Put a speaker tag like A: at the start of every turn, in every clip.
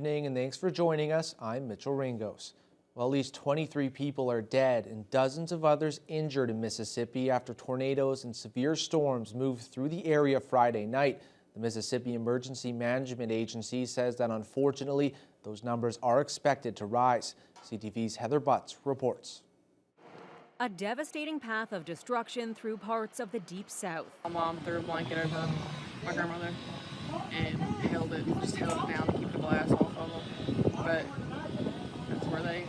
A: evening and thanks for joining us. I'm Mitchell Ringos. Well, at least 23 people are dead and dozens of others injured in Mississippi after tornadoes and severe storms moved through the area Friday night. The Mississippi Emergency Management Agency says that unfortunately those numbers are expected to rise. CTV's Heather Butts reports.
B: A devastating path of destruction through parts of the Deep South.
C: My mom threw a blanket over my grandmother and held it down to keep the blast off of them. But that's where they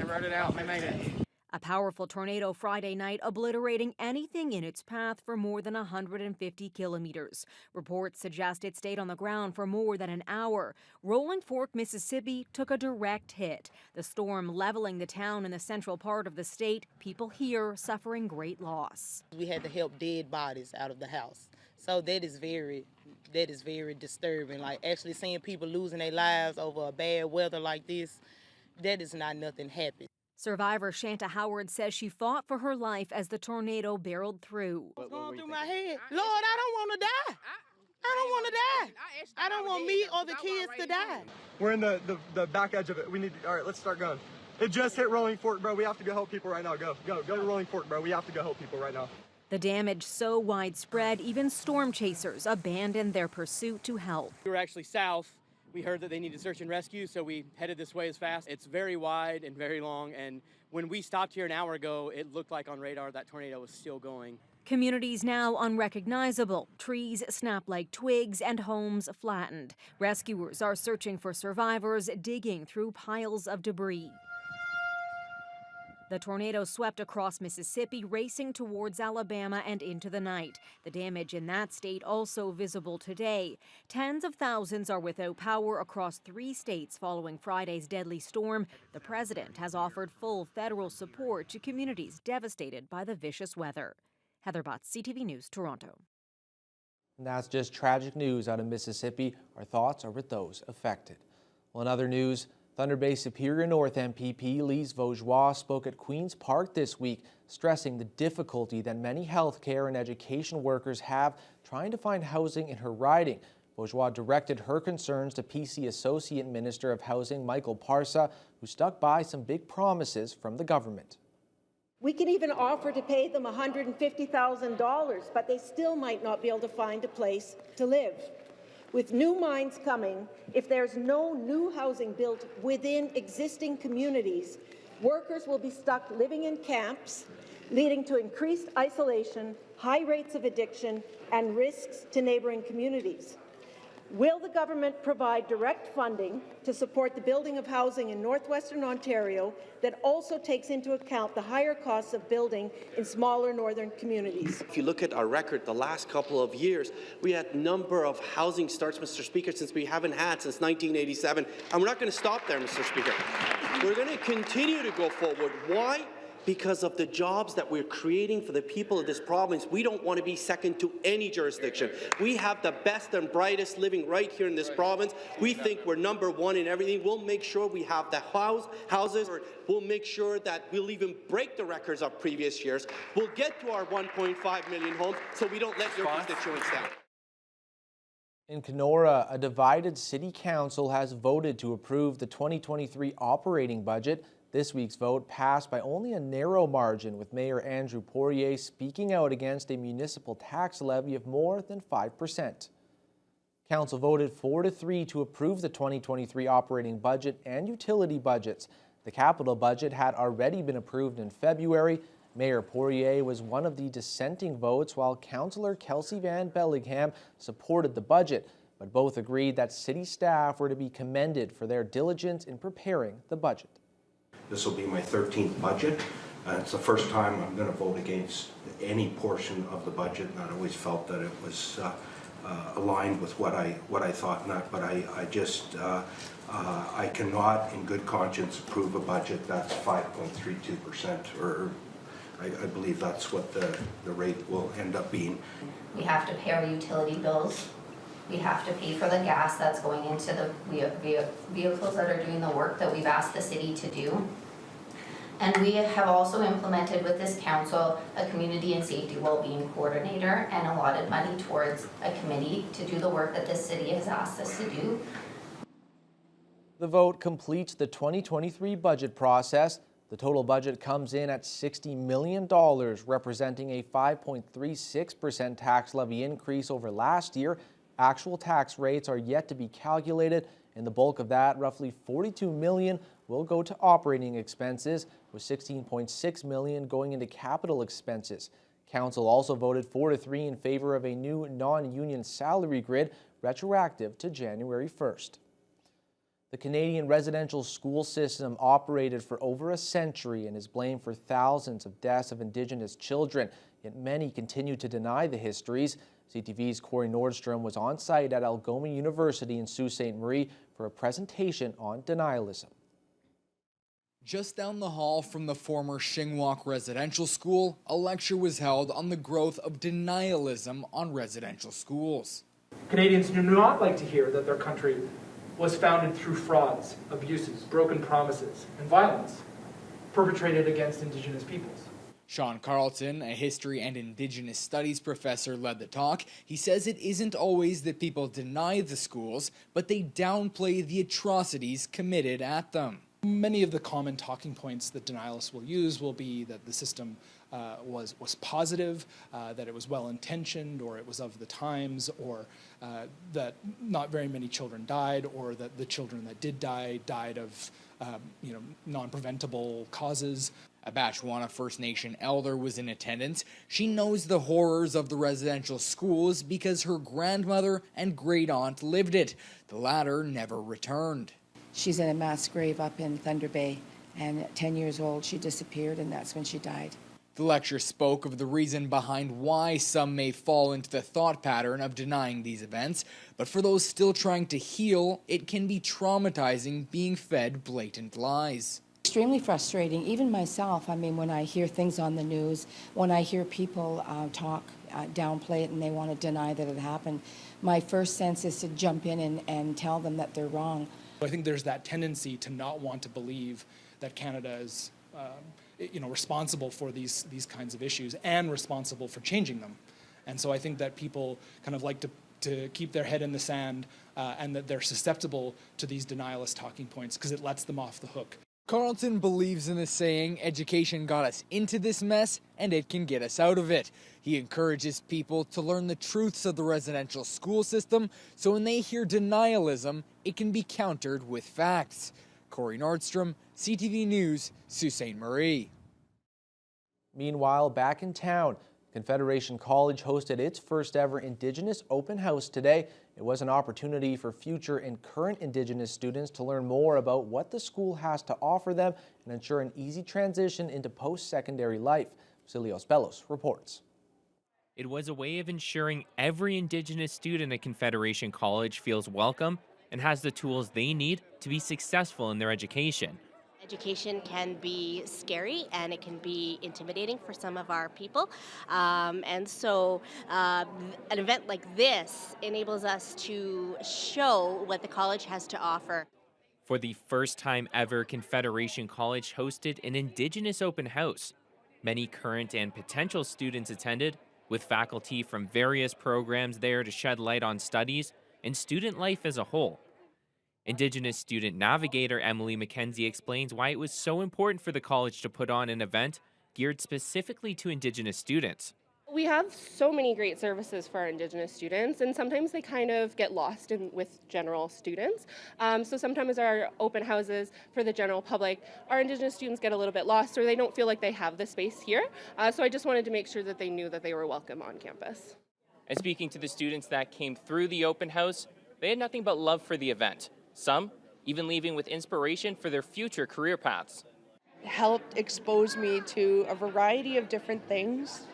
C: rode it out and they made it.
B: A powerful tornado Friday night obliterating anything in its path for more than 150 kilometers. Reports suggest it stayed on the ground for more than an hour. Rolling Fork, Mississippi took a direct hit. The storm leveling the town in the central part of the state, people here suffering great loss.
D: We had to help dead bodies out of the house. So that is very disturbing. Like actually seeing people losing their lives over a bad weather like this, that is not nothing happy.
B: Survivor Shanta Howard says she fought for her life as the tornado barreled through.
D: What's going through my head? Lord, I don't want to die. I don't want to die. I don't want me or the kids to die.
E: We're in the back edge of it. All right, let's start going. It just hit Rolling Fork, bro. We have to go help people right now. Go to Rolling Fork, bro. We have to go help people right now.
B: The damage so widespread, even storm chasers abandoned their pursuit to help.
F: We were actually south. We heard that they needed search and rescue, so we headed this way as fast. It's very wide and very long, and when we stopped here an hour ago, it looked like on radar that tornado was still going.
B: Communities now unrecognizable. Trees snap like twigs and homes flattened. Rescuers are searching for survivors, digging through piles of debris. The tornado swept across Mississippi, racing towards Alabama and into the night. The damage in that state also visible today. Tens of thousands are without power across 3 states following Friday's deadly storm. The president has offered full federal support to communities devastated by the vicious weather. Heather Butts, CTV News, Toronto.
A: And that's just tragic news out of Mississippi. Our thoughts are with those affected. Well, in other news, Thunder Bay Superior North MPP Lise Vaugeois spoke at Queen's Park this week, stressing the difficulty that many healthcare and education workers have trying to find housing in her riding. Vaugeois directed her concerns to PC Associate Minister of Housing Michael Parsa, who stuck by some big promises from the government.
G: We can even offer to pay them $150,000, but they still might not be able to find a place to live. With new mines coming, if there's no new housing built within existing communities, workers will be stuck living in camps, leading to increased isolation, high rates of addiction, and risks to neighboring communities. Will the government provide direct funding to support the building of housing in northwestern Ontario that also takes into account the higher costs of building in smaller northern communities?
H: If you look at our record the last couple of years, we had a number of housing starts, Mr. Speaker, since we haven't had since 1987, and we're not going to stop there, Mr. Speaker. We're going to continue to go forward. Why? Because of the jobs that we're creating for the people of this province. We don't want to be second to any jurisdiction. We have the best and brightest living right here in this province. We think we're number one in everything. We'll make sure we have the houses. We'll make sure that we'll even break the records of previous years. We'll get to our 1.5 million homes so we don't let your constituents down.
A: In Canora, a divided city council has voted to approve the 2023 operating budget. This week's vote passed by only a narrow margin, with Mayor Andrew Poirier speaking out against a municipal tax levy of more than 5%. Council voted 4-3 to approve the 2023 operating budget and utility budgets. The capital budget had already been approved in February. Mayor Poirier was one of the dissenting votes, while Councillor Kelsey Van Bellingham supported the budget, but both agreed that city staff were to be commended for their diligence in preparing the budget.
I: This will be my 13th budget. It's the first time I'm going to vote against any portion of the budget, and I always felt that it was aligned with what I thought. But I cannot, in good conscience, approve a budget that's 5.32%, or I believe that's what the rate will end up being.
J: We have to pay our utility bills. We have to pay for the gas that's going into the vehicles that are doing the work that we've asked the city to do. And we have also implemented with this council a community and safety well-being coordinator and allotted money towards a committee to do the work that the city has asked us to do.
A: The vote completes the 2023 budget process. The total budget comes in at $60 million, representing a 5.36% tax levy increase over last year. Actual tax rates are yet to be calculated, and the bulk of that, roughly $42 million, will go to operating expenses, with $16.6 million going into capital expenses. Council also voted 4-3 in favor of a new non-union salary grid retroactive to January 1st. The Canadian residential school system operated for over a century and is blamed for thousands of deaths of Indigenous children, yet many continue to deny the histories. CTV's Corey Nordstrom was on site at Algoma University in Sault Ste. Marie for a presentation on denialism.
K: Just down the hall from the former Shingwalk Residential School, a lecture was held on the growth of denialism on residential schools.
L: Canadians do not like to hear that their country was founded through frauds, abuses, broken promises, and violence perpetrated against Indigenous peoples.
K: Sean Carlton, a history and Indigenous studies professor, led the talk. He says it isn't always that people deny the schools, but they downplay the atrocities committed at them.
M: Many of the common talking points that denialists will use will be that the system was positive, that it was well-intentioned, or it was of the times, or that not very many children died, or that the children that did die died of non-preventable causes.
K: A Batchewana First Nation elder was in attendance. She knows the horrors of the residential schools because her grandmother and great-aunt lived it. The latter never returned.
N: She's in a mass grave up in Thunder Bay, and at 10 years old she disappeared, and that's when she died.
K: The lecture spoke of the reason behind why some may fall into the thought pattern of denying these events, but for those still trying to heal, it can be traumatizing being fed blatant lies.
N: Extremely frustrating, even myself. I mean, when I hear things on the news, when I hear people downplay it and they want to deny that it happened, my first sense is to jump in and tell them that they're wrong.
M: I think there's that tendency to not want to believe that Canada is responsible for these kinds of issues and responsible for changing them. And so I think that people kind of like to keep their head in the sand and that they're susceptible to these denialist talking points because it lets them off the hook.
K: Carlton believes in the saying, education got us into this mess and it can get us out of it. He encourages people to learn the truths of the residential school system so when they hear denialism, it can be countered with facts. Corey Nordstrom, CTV News, Sault Ste. Marie.
A: Meanwhile, back in town, Confederation College hosted its first ever Indigenous open house today. It was an opportunity for future and current Indigenous students to learn more about what the school has to offer them and ensure an easy transition into post-secondary life. Vasilios Bellos reports.
O: It was a way of ensuring every Indigenous student at Confederation College feels welcome and has the tools they need to be successful in their education.
P: Education can be scary and it can be intimidating for some of our people. And so an event like this enables us to show what the college has to offer.
O: For the first time ever, Confederation College hosted an Indigenous open house. Many current and potential students attended, with faculty from various programs there to shed light on studies and student life as a whole. Indigenous student navigator Emily McKenzie explains why it was so important for the college to put on an event geared specifically to Indigenous students.
Q: We have so many great services for our Indigenous students, and sometimes they kind of get lost with general students. So sometimes our open houses for the general public, our Indigenous students get a little bit lost or they don't feel like they have the space here. So I just wanted to make sure that they knew that they were welcome on campus.
O: And speaking to the students that came through the open house, they had nothing but love for the event. Some even leaving with inspiration for their future career paths.
R: It helped expose me to a variety of different things,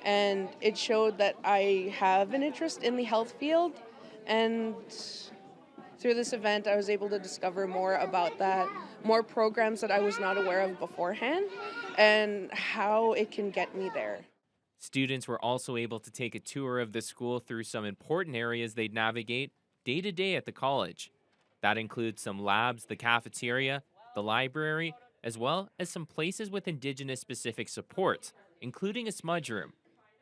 R: and it showed that I have an interest in the health field, and through this event I was able to discover more about that, more programs that I was not aware of beforehand, and how it can get me there.
O: Students were also able to take a tour of the school through some important areas they'd navigate day to day at the college. That includes some labs, the cafeteria, the library, as well as some places with Indigenous-specific supports, including a smudge room.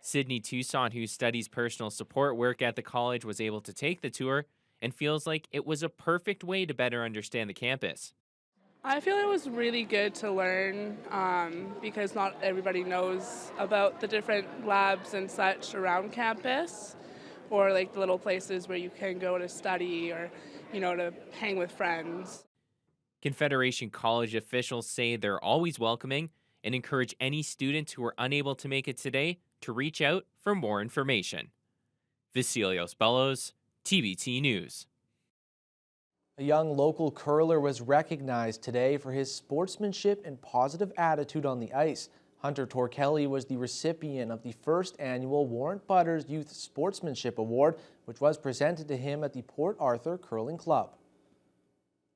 O: Sydney Tucson, who studies personal support work at the college, was able to take the tour and feels like it was a perfect way to better understand the campus.
S: I feel it was really good to learn because not everybody knows about the different labs and such around campus, or like the little places where you can go to study or, to hang with friends.
O: Confederation College officials say they're always welcoming and encourage any students who are unable to make it today to reach out for more information. Vasilios Bellows, TBT News.
A: A young local curler was recognized today for his sportsmanship and positive attitude on the ice. Hunter Torkelly was the recipient of the first annual Warrant Butters Youth Sportsmanship Award, which was presented to him at the Port Arthur Curling Club.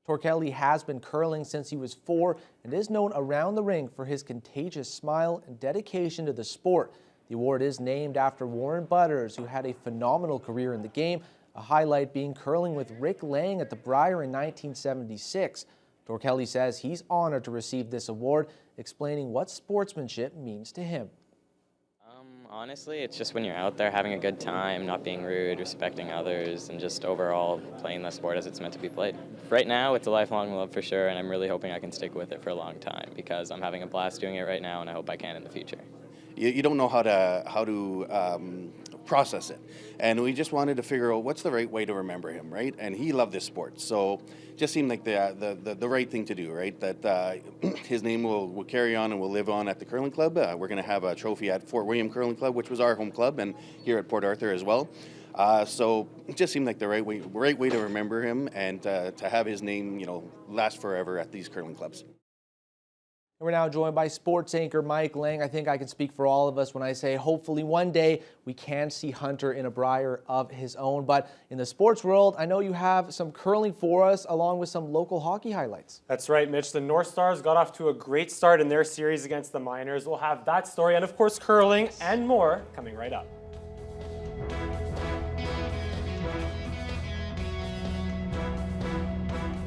A: Torkelly has been curling since he was 4 and is known around the rink for his contagious smile and dedication to the sport. The award is named after Warren Butters, who had a phenomenal career in the game, a highlight being curling with Rick Lang at the Briar in 1976. Torkelly says he's honored to receive this award, explaining what sportsmanship means to him.
T: Honestly, it's just when you're out there having a good time, not being rude, respecting others, and just overall playing the sport as it's meant to be played. Right now, it's a lifelong love for sure, and I'm really hoping I can stick with it for a long time because I'm having a blast doing it right now, and I hope I can in the future.
U: You don't know how to process it, and we just wanted to figure out what's the right way to remember him, right? And he loved this sport, so just seemed like the right thing to do, right? That his name will carry on and will live on at the curling club. We're going to have a trophy at Fort William Curling Club, which was our home club, and here at Port Arthur as well. So it just seemed like the right way to remember him and to have his name, last forever at these curling clubs.
A: We're now joined by sports anchor Mike Lang. I think I can speak for all of us when I say hopefully one day we can see Hunter in a Briar of his own. But in the sports world, I know you have some curling for us along with some local hockey highlights.
V: That's right, Mitch. The North Stars got off to a great start in their series against the Miners. We'll have that story and, of course, curling and more coming right up.